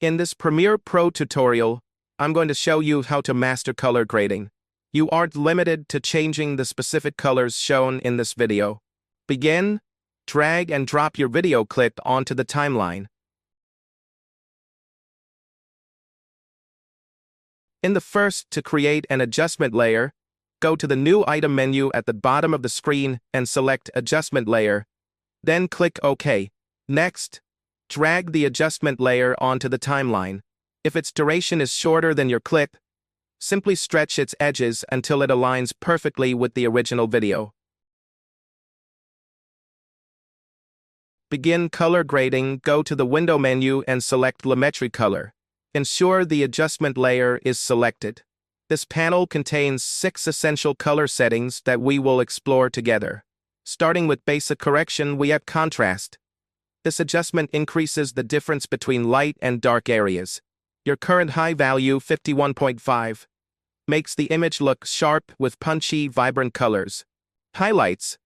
In this Premiere Pro tutorial, I'm going to show you how to master color grading. You aren't limited to changing the specific colors shown in this video. Begin, drag and drop your video clip onto the timeline. In the first, to create an adjustment layer, go to the New Item menu at the bottom of the screen and select Adjustment Layer. Then click OK. Next, drag the adjustment layer onto the timeline. If its duration is shorter than your clip, simply stretch its edges until it aligns perfectly with the original video. Begin color grading, go to the Window menu and select Lumetri Color. Ensure the adjustment layer is selected. This panel contains 6 essential color settings that we will explore together. Starting with basic correction, we have contrast. This adjustment increases the difference between light and dark areas. Your current high value, 51.5, makes the image look sharp with punchy, vibrant colors. Highlights.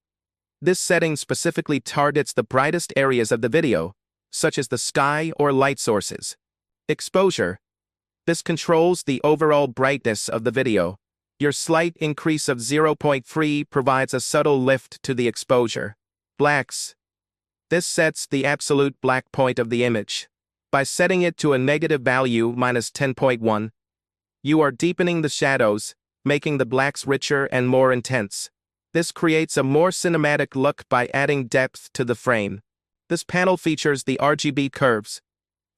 This setting specifically targets the brightest areas of the video, such as the sky or light sources. Exposure. This controls the overall brightness of the video. Your slight increase of 0.3 provides a subtle lift to the exposure. Blacks. This sets the absolute black point of the image. By setting it to a negative value, -10.1, you are deepening the shadows, making the blacks richer and more intense. This creates a more cinematic look by adding depth to the frame. This panel features the RGB curves,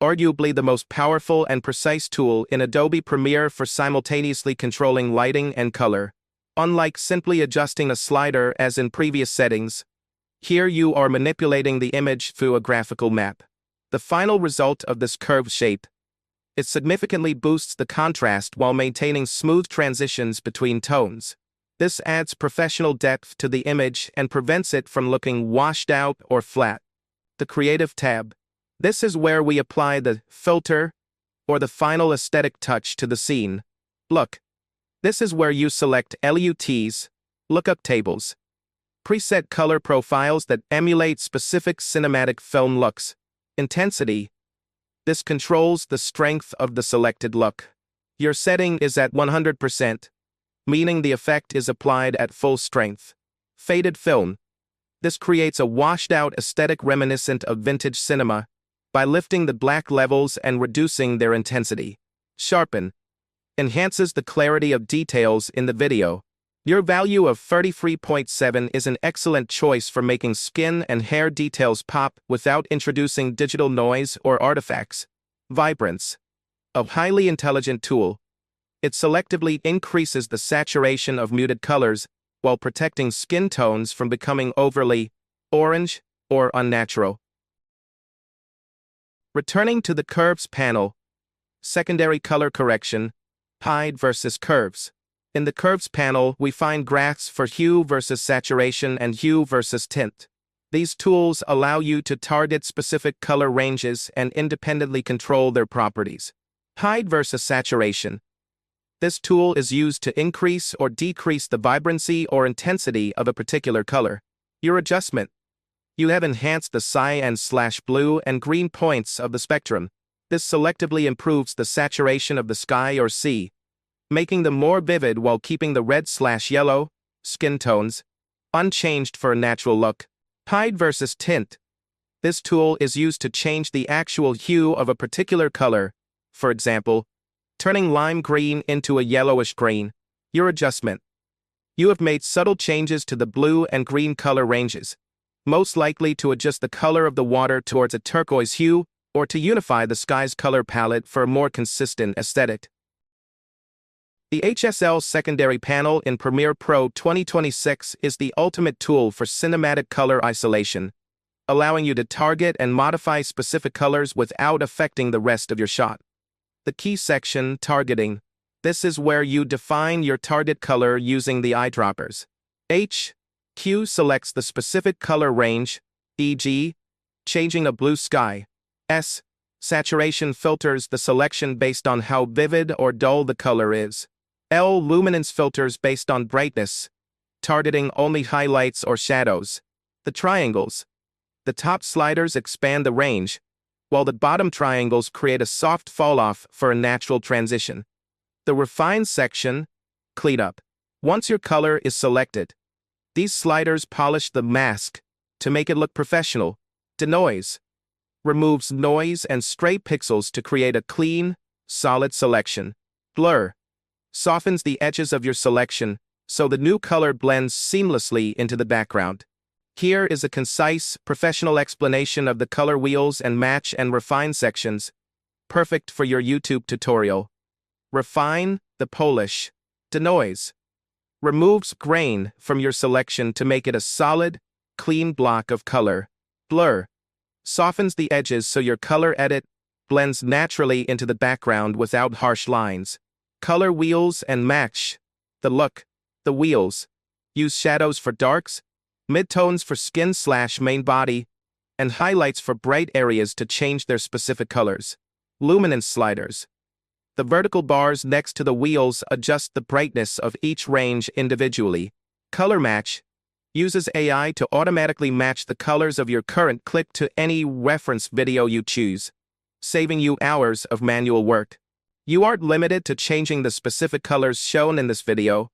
arguably the most powerful and precise tool in Adobe Premiere for simultaneously controlling lighting and color. Unlike simply adjusting a slider as in previous settings, here you are manipulating the image through a graphical map. The final result of this curved shape, it significantly boosts the contrast while maintaining smooth transitions between tones. This adds professional depth to the image and prevents it from looking washed out or flat. The Creative tab. This is where we apply the filter or the final aesthetic touch to the scene. Look. This is where you select LUTs, lookup tables, preset color profiles that emulate specific cinematic film looks. Intensity. This controls the strength of the selected look. Your setting is at 100%, meaning the effect is applied at full strength. Faded film. This creates a washed-out aesthetic reminiscent of vintage cinema by lifting the black levels and reducing their intensity. Sharpen. Enhances the clarity of details in the video. Your value of 33.7 is an excellent choice for making skin and hair details pop without introducing digital noise or artifacts. Vibrance. A highly intelligent tool. It selectively increases the saturation of muted colors while protecting skin tones from becoming overly orange or unnatural. Returning to the Curves panel. Secondary color correction. Hide versus curves. In the Curves panel, we find graphs for hue versus saturation and hue versus tint. These tools allow you to target specific color ranges and independently control their properties. Hide versus saturation. This tool is used to increase or decrease the vibrancy or intensity of a particular color. Your adjustment. You have enhanced the cyan/blue and green points of the spectrum. This selectively improves the saturation of the sky or sea, making them more vivid while keeping the red/yellow skin tones unchanged for a natural look. Hide versus tint. This tool is used to change the actual hue of a particular color, for example, turning lime green into a yellowish green. Your adjustment. You have made subtle changes to the blue and green color ranges, most likely to adjust the color of the water towards a turquoise hue or to unify the sky's color palette for a more consistent aesthetic. The HSL secondary panel in Premiere Pro 2026 is the ultimate tool for cinematic color isolation, allowing you to target and modify specific colors without affecting the rest of your shot. The key section, Targeting. This is where you define your target color using the eyedroppers. Q selects the specific color range, e.g., changing a blue sky. Saturation filters the selection based on how vivid or dull the color is. Luminance filters based on brightness, targeting only highlights or shadows. The triangles. The top sliders expand the range, while the bottom triangles create a soft fall-off for a natural transition. The Refine section, clean up. Once your color is selected, these sliders polish the mask to make it look professional. Denoise removes noise and stray pixels to create a clean, solid selection. Blur softens the edges of your selection so the new color blends seamlessly into the background. Here is a concise, professional explanation of the Color Wheels and Match and Refine sections, perfect for your YouTube tutorial. Refine, the polish. Denoise removes grain from your selection to make it a solid, clean block of color. Blur softens the edges so your color edit blends naturally into the background without harsh lines. Color Wheels and Match. The look. The wheels use shadows for darks, midtones for skin/main body, and highlights for bright areas to change their specific colors. Luminance sliders. The vertical bars next to the wheels adjust the brightness of each range individually. Color Match uses AI to automatically match the colors of your current clip to any reference video you choose, saving you hours of manual work. You aren't limited to changing the specific colors shown in this video.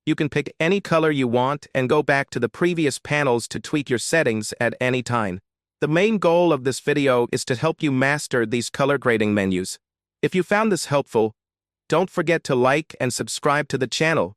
You can pick any color you want and go back to the previous panels to tweak your settings at any time. The main goal of this video is to help you master these color grading menus. If you found this helpful, don't forget to like and subscribe to the channel.